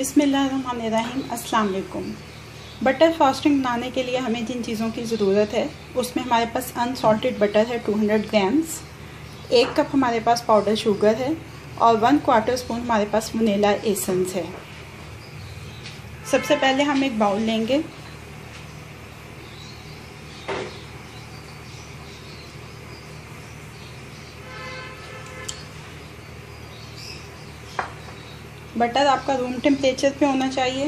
बिस्मिल्लाहिर्रहमानिर्रहीम। अस्सलाम वालेकुम। बटर फ्रॉस्टिंग बनाने के लिए हमें जिन चीज़ों की ज़रूरत है उसमें हमारे पास अनसॉल्टेड बटर है 200 ग्राम्स, 1 कप हमारे पास पाउडर शुगर है और 1/4 स्पून हमारे पास वनीला एसेंस है। सबसे पहले हम एक बाउल लेंगे, बटर आपका रूम टेम्परेचर पे होना चाहिए।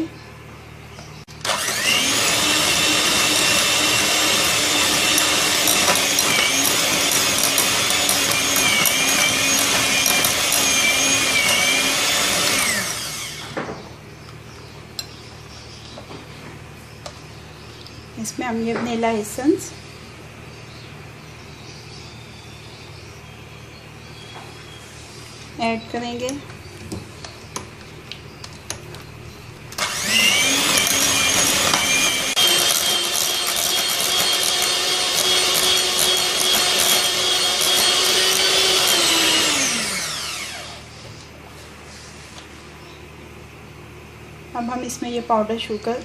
इसमें हम ये वनीला एसेंस ऐड करेंगे। अब हम इसमें ये पाउडर शुगर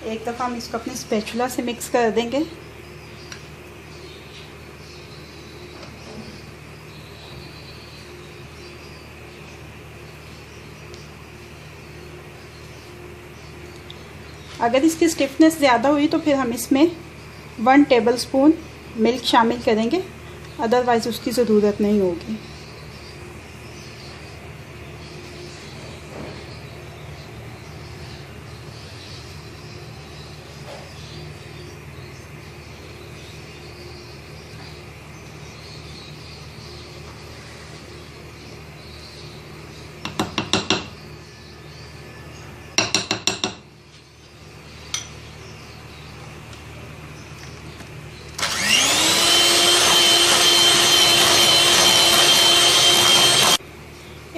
एक दफ़ा हम इसको अपनी स्पैचुला से मिक्स कर देंगे। अगर इसकी स्टिफनेस ज़्यादा हुई तो फिर हम इसमें 1 टेबलस्पून मिल्क शामिल करेंगे, अदरवाइज़ उसकी ज़रूरत नहीं होगी।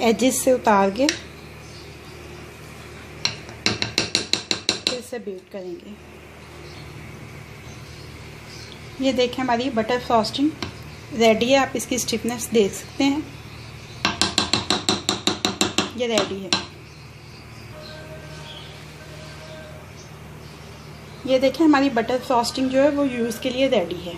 एजेस से उतार के फिर से बीट करेंगे। ये देखें हमारी बटर फ्रॉस्टिंग रेडी है। आप इसकी स्टिफनेस देख सकते हैं, ये रेडी है। ये देखें हमारी बटर फ्रॉस्टिंग जो है वो यूज़ के लिए रेडी है।